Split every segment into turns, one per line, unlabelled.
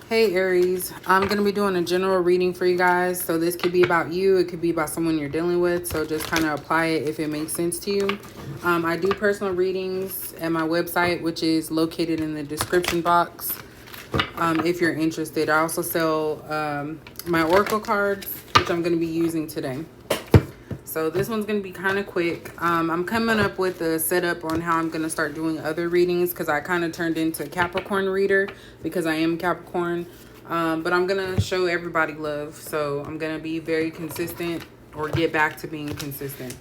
Hey Aries, I'm going to be doing a general reading for you guys. So this could be about you. It could be about someone you're dealing with. So just kind of apply it if it makes sense to you. I do personal readings at my website, which is located in the description box. If you're interested, I also sell my Oracle cards, which I'm going to be using today. So this one's going to be kind of quick. I'm coming up with a setup on how I'm going to start doing other readings because I kind of turned into Capricorn reader because I am Capricorn. But I'm going to show everybody love. So I'm going to be very consistent or get back to being consistent.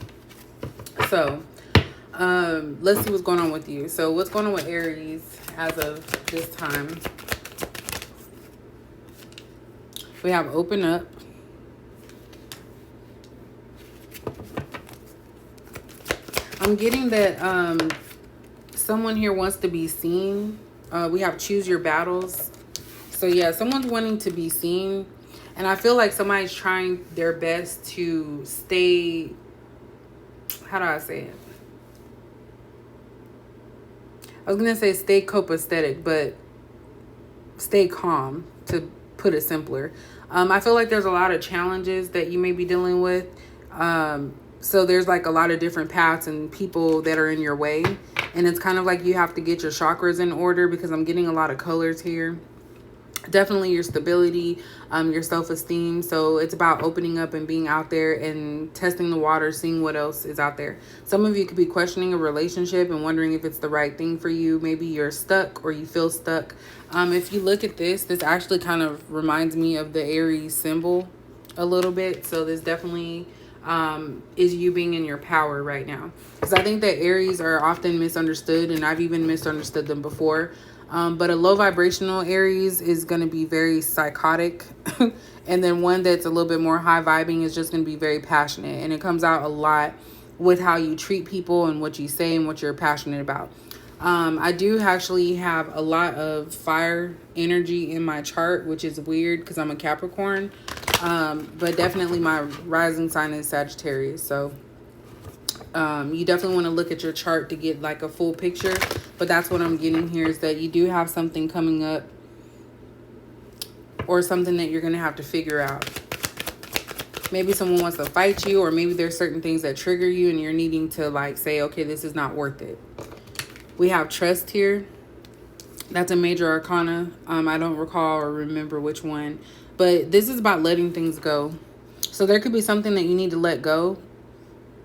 So let's see what's going on with you. So what's going on with Aries as of this time? We have open up. I'm getting that someone here wants to be seen. We have choose your battles. So yeah, someone's wanting to be seen. And I feel like somebody's trying their best to stay, how do I say it? I was going to say stay copacetic, but stay calm, to put it simpler. I feel like there's a lot of challenges that you may be dealing with. So there's like a lot of different paths and people that are in your way. And it's kind of like you have to get your chakras in order because I'm getting a lot of colors here. Definitely your stability, your self-esteem. So it's about opening up and being out there and testing the water, seeing what else is out there. Some of you could be questioning a relationship and wondering if it's the right thing for you. Maybe you're stuck or you feel stuck. If you look at this actually kind of reminds me of the Aries symbol a little bit. So this definitely is you being in your power right now. Because I think that Aries are often misunderstood, and I've even misunderstood them before. But a low vibrational Aries is going to be very psychotic. And then one that's a little bit more high vibing is just going to be very passionate. And it comes out a lot with how you treat people and what you say and what you're passionate about. I do actually have a lot of fire energy in my chart, which is weird because I'm a Capricorn. But definitely my rising sign is Sagittarius. So you definitely want to look at your chart to get like a full picture. But that's what I'm getting here, is that you do have something coming up or something that you're going to have to figure out. Maybe someone wants to fight you, or maybe there's certain things that trigger you and you're needing to like say, okay, this is not worth it. We have trust here. That's a major arcana. I don't recall or remember which one, but this is about letting things go. So there could be something that you need to let go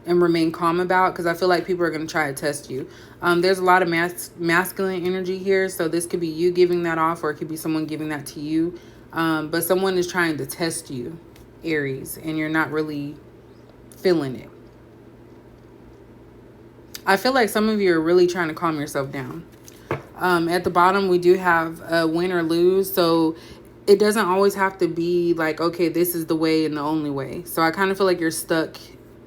and remain calm about, because I feel like people are going to try to test you. There's a lot of masculine energy here. So this could be you giving that off, or it could be someone giving that to you. But someone is trying to test you, Aries, and you're not really feeling it. I feel like some of you are really trying to calm yourself down. At the bottom, we do have win or lose. So it doesn't always have to be like, okay, this is the way and the only way. So I kind of feel like you're stuck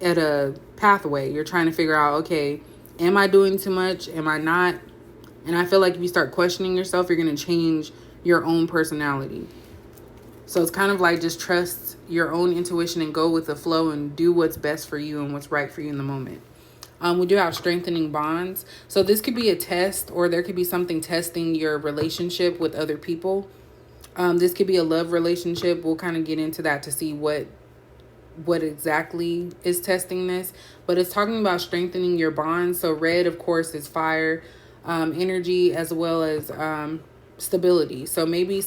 at a pathway. You're trying to figure out, okay, am I doing too much? Am I not? And I feel like if you start questioning yourself, you're going to change your own personality. So it's kind of like just trust your own intuition and go with the flow and do what's best for you and what's right for you in the moment. We do have strengthening bonds. So this could be a test, or there could be something testing your relationship with other people. This could be a love relationship. We'll kind of get into that to see what exactly is testing this. But it's talking about strengthening your bonds. So red, of course, is fire energy, as well as stability. So maybe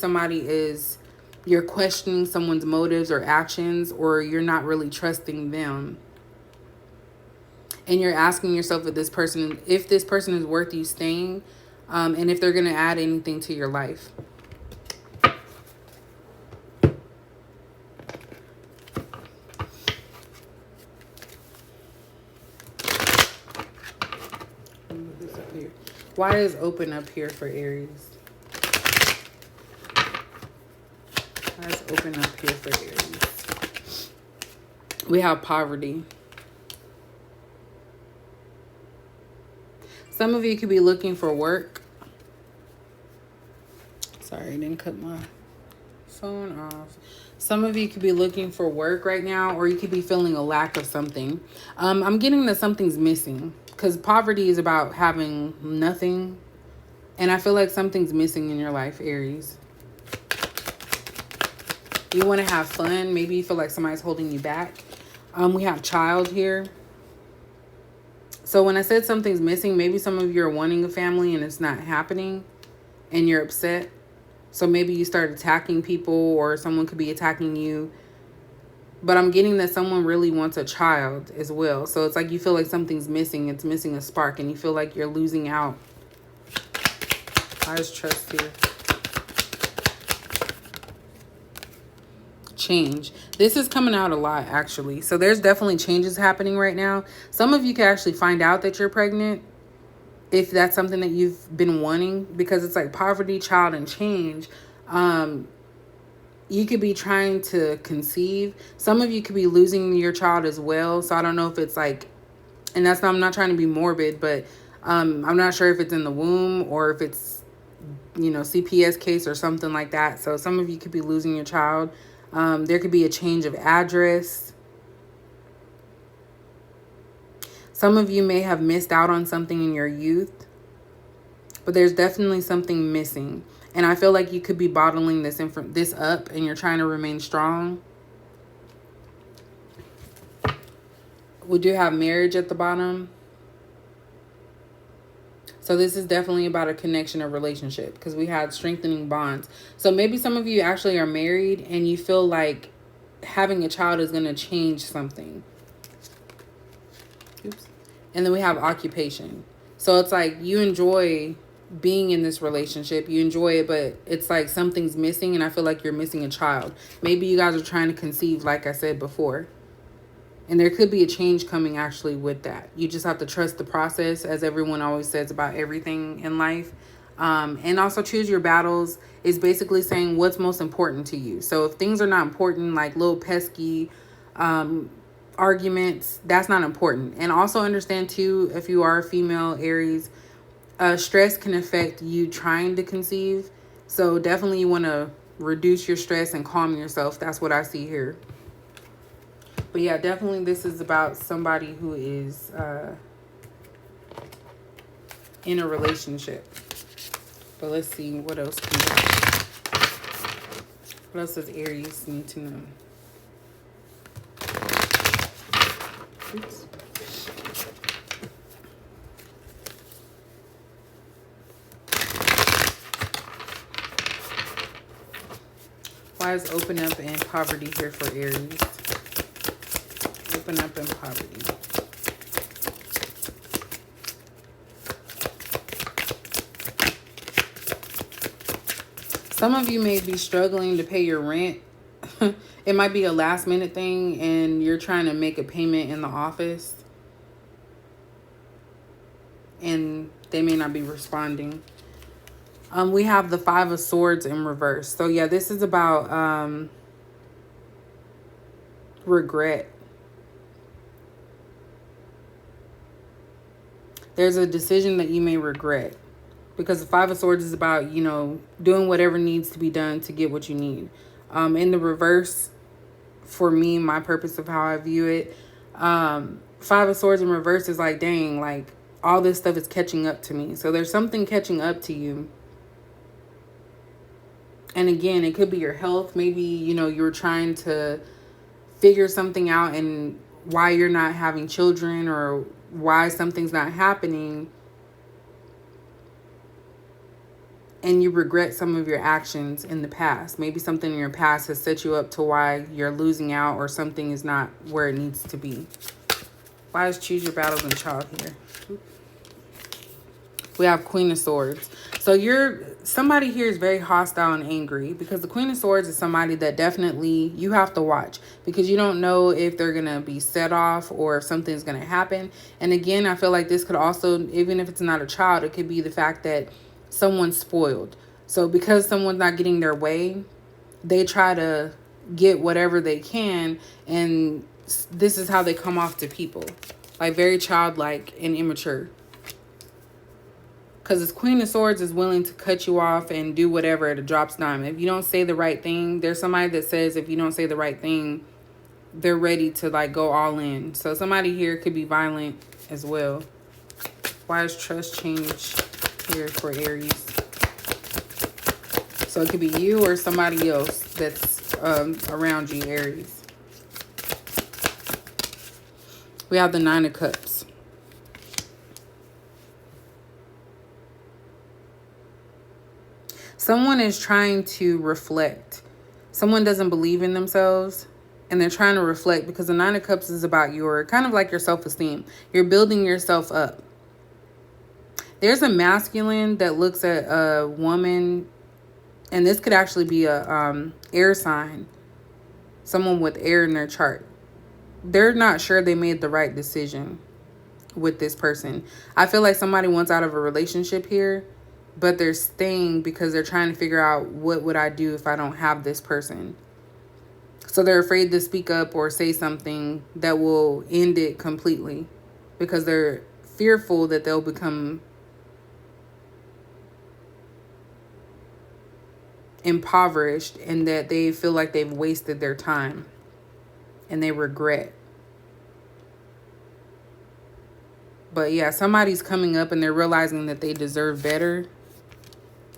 you're questioning someone's motives or actions, or you're not really trusting them. And you're asking yourself if this person is worth you staying, and if they're going to add anything to your life. Why is open up here for Aries? Why is open up here for Aries? We have poverty. Some of you could be looking for work. Sorry, I didn't cut my phone off. Some of you could be looking for work right now, or you could be feeling a lack of something. I'm getting that something's missing, because poverty is about having nothing. And I feel like something's missing in your life, Aries. You want to have fun. Maybe you feel like somebody's holding you back. We have child here. So when I said something's missing, maybe some of you are wanting a family and it's not happening and you're upset. So maybe you start attacking people, or someone could be attacking you. But I'm getting that someone really wants a child as well. So it's like you feel like something's missing. It's missing a spark and you feel like you're losing out. Why is trust here? Change. This is coming out a lot, actually. So there's definitely changes happening right now. Some of you can actually find out that you're pregnant if that's something that you've been wanting, because it's like poverty, child, and change. You could be trying to conceive. Some of you could be losing your child as well. So I don't know if it's like, and that's not, I'm not trying to be morbid, but I'm not sure if it's in the womb or if it's, you know, CPS case or something like that. So some of you could be losing your child. There could be a change of address. Some of you may have missed out on something in your youth, but there's definitely something missing. And I feel like you could be bottling this up and you're trying to remain strong. We do have marriage at the bottom. So this is definitely about a connection or relationship, because we had strengthening bonds. So maybe some of you actually are married and you feel like having a child is going to change something. Oops. And then we have occupation. So it's like you enjoy being in this relationship. You enjoy it, but it's like something's missing, and I feel like you're missing a child. Maybe you guys are trying to conceive, like I said before. And there could be a change coming actually with that. You just have to trust the process, as everyone always says about everything in life. And also choose your battles is basically saying what's most important to you. So if things are not important, like little pesky arguments, that's not important. And also understand too, if you are a female Aries, stress can affect you trying to conceive. So definitely you want to reduce your stress and calm yourself. That's what I see here. But yeah, definitely this is about somebody who is in a relationship. But let's see what else can be. What else does Aries need to know? Oops. Why is open up and poverty here for Aries? Open up in poverty. Some of you may be struggling to pay your rent. It might be a last minute thing and you're trying to make a payment in the office and they may not be responding. We have the 5 of Swords in reverse. So yeah, this is about regret. There's a decision that you may regret, because the 5 of Swords is about, you know, doing whatever needs to be done to get what you need. In the reverse, for me, my purpose of how I view it, 5 of Swords in reverse is like, dang, like all this stuff is catching up to me. So there's something catching up to you. And again, it could be your health. Maybe, you know, you're trying to figure something out and why you're not having children or why something's not happening. And you regret some of your actions in the past. Maybe something in your past has set you up to why you're losing out or something is not where it needs to be. Why is choose your battles and child here? We have Queen of Swords. So somebody here is very hostile and angry, because the Queen of Swords is somebody that definitely you have to watch, because you don't know if they're going to be set off or if something's going to happen. And again, I feel like this could also, even if it's not a child, it could be the fact that someone's spoiled. So because someone's not getting their way, they try to get whatever they can. And this is how they come off to people, like very childlike and immature. Because this Queen of Swords is willing to cut you off and do whatever at a drop's dime. If you don't say the right thing, there's somebody that says if you don't say the right thing, they're ready to like go all in. So somebody here could be violent as well. Why is trust change here for Aries? So it could be you or somebody else that's around you, Aries. We have the Nine of Cups. Someone is trying to reflect. Someone doesn't believe in themselves and they're trying to reflect, because the Nine of Cups is about your kind of like your self-esteem. You're building yourself up. There's a masculine that looks at a woman, and this could actually be a air sign. Someone with air in their chart. They're not sure they made the right decision with this person. I feel like somebody wants out of a relationship here, but they're staying because they're trying to figure out, what would I do if I don't have this person? So they're afraid to speak up or say something that will end it completely, because they're fearful that they'll become impoverished and that they feel like they've wasted their time and they regret. But yeah, somebody's coming up and they're realizing that they deserve better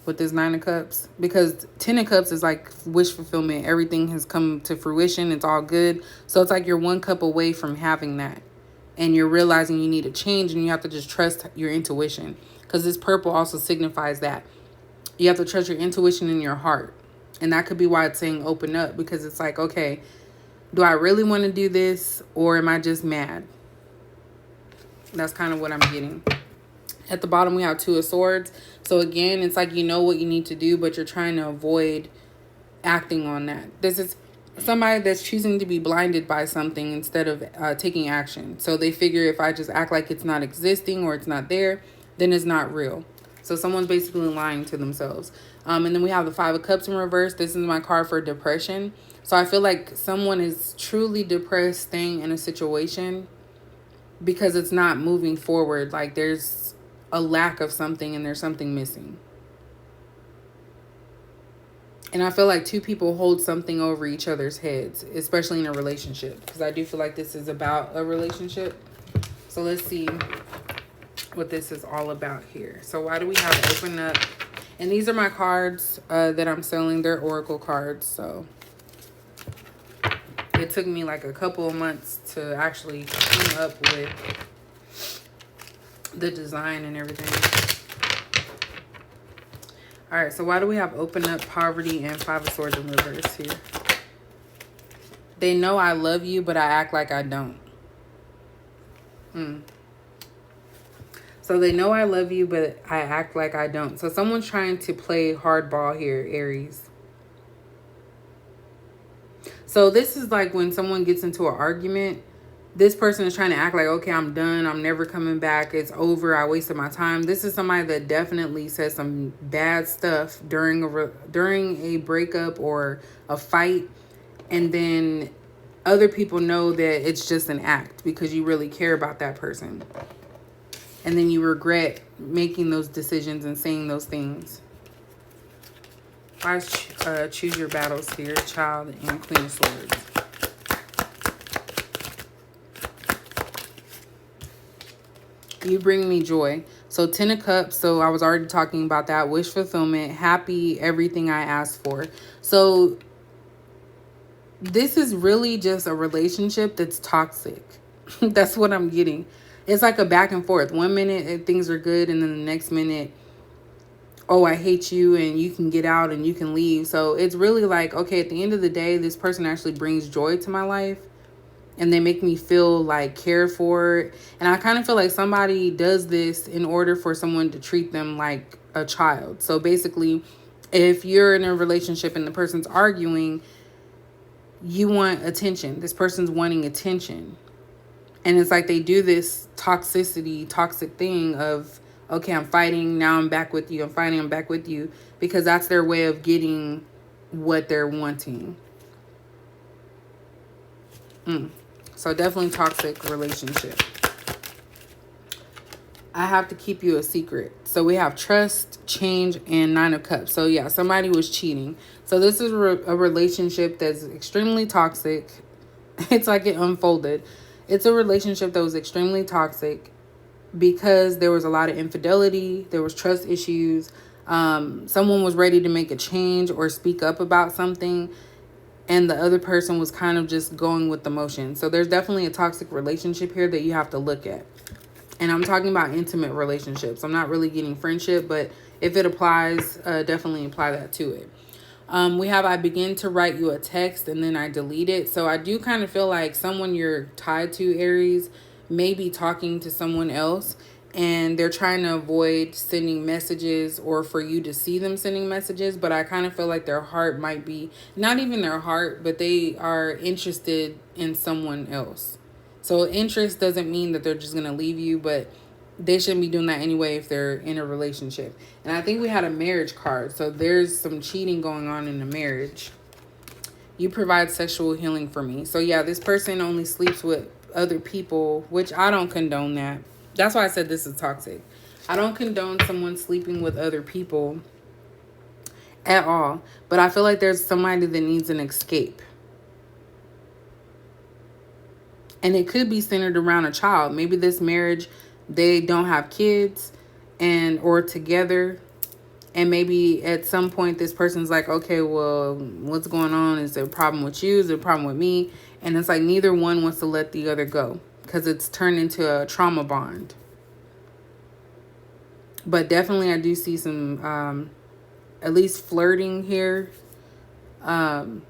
with this Nine of Cups, because 10 of Cups is like wish fulfillment. Everything has come to fruition. It's all good. So it's like you're one cup away from having that, and you're realizing you need a change, and you have to just trust your intuition, because this purple also signifies that you have to trust your intuition in your heart. And that could be why it's saying open up, because it's like, okay, do I really want to do this, or am I just mad? That's kind of what I'm getting. At the bottom, we have Two of Swords. So again, it's like you know what you need to do, but you're trying to avoid acting on that. This is somebody that's choosing to be blinded by something instead of taking action. So they figure, if I just act like it's not existing or it's not there, then it's not real. So someone's basically lying to themselves. And then we have the Five of Cups in reverse. This is my card for depression. So I feel like someone is truly depressed, staying in a situation because it's not moving forward. Like there's a lack of something and there's something missing. And I feel like two people hold something over each other's heads, especially in a relationship, because I do feel like this is about a relationship. So let's see what this is all about here. So why do we have open up? And these are my cards that I'm selling. They're oracle cards. So it took me like a couple of months to actually come up with the design and everything. All right, so why do we have open up, poverty, and Five of Swords in reverse here? They know I love you, but I act like I don't. So they know I love you, but I act like I don't. So someone's trying to play hardball here, Aries. So this is like when someone gets into an argument, this person is trying to act like, okay, I'm done. I'm never coming back. It's over. I wasted my time. This is somebody that definitely says some bad stuff during a breakup or a fight. And then other people know that it's just an act because you really care about that person. And then you regret making those decisions and saying those things. Why choose your battles here, Child and Queen of Swords? You bring me joy. So 10 of Cups. So I was already talking about that. Wish fulfillment. Happy. Everything I asked for. So this is really just a relationship that's toxic. That's what I'm getting. It's like a back and forth. 1 minute things are good, and then the next minute, oh, I hate you, and you can get out and you can leave. So it's really like, okay, at the end of the day, this person actually brings joy to my life. And they make me feel like cared for. And I kind of feel like somebody does this in order for someone to treat them like a child. So basically, if you're in a relationship and the person's arguing, you want attention. This person's wanting attention. And it's like they do this toxic thing of, okay, I'm fighting. Now I'm back with you. I'm fighting. I'm back with you. Because that's their way of getting what they're wanting. So definitely toxic relationship. I have to keep you a secret. So we have trust, change, and 9 of Cups. So yeah, somebody was cheating. So this is a relationship that's extremely toxic. It's like it unfolded. It's a relationship that was extremely toxic because there was a lot of infidelity. There was trust issues. Someone was ready to make a change or speak up about something. and the other person was kind of just going with the motion. So there's definitely a toxic relationship here that you have to look at. And I'm talking about intimate relationships. I'm not really getting friendship, but if it applies, definitely apply that to it. We have, I begin to write you a text and then I delete it. So I do kind of feel like someone you're tied to, Aries, may be talking to someone else, and they're trying to avoid sending messages or for you to see them sending messages. But I kind of feel like their heart might be, not even their heart, but they are interested in someone else. So interest doesn't mean that they're just going to leave you, but they shouldn't be doing that anyway if they're in a relationship. And I think we had a marriage card. So there's some cheating going on in the marriage. You provide sexual healing for me. So yeah, this person only sleeps with other people, which I don't condone that. That's why I said this is toxic. I don't condone someone sleeping with other people at all. But I feel like there's somebody that needs an escape. And it could be centered around a child. Maybe this marriage, they don't have kids and or together. And maybe at some point this person's like, okay, well, what's going on? Is there a problem with you? Is there a problem with me? And it's like neither one wants to let the other go because it's turned into a trauma bond. But definitely I do see some at least flirting here. And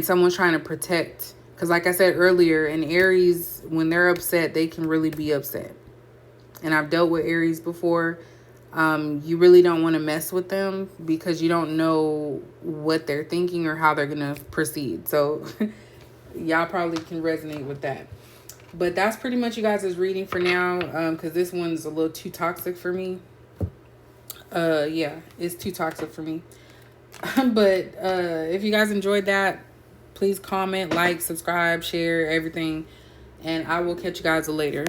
someone's trying to protect. Because like I said earlier, in Aries, when they're upset, they can really be upset. And I've dealt with Aries before. You really don't want to mess with them because you don't know what they're thinking or how they're going to proceed. So y'all probably can resonate with that. But that's pretty much you guys' reading for now, because this one's a little too toxic for me. Yeah, it's too toxic for me. But if you guys enjoyed that, please comment, like, subscribe, share, everything. And I will catch you guys later.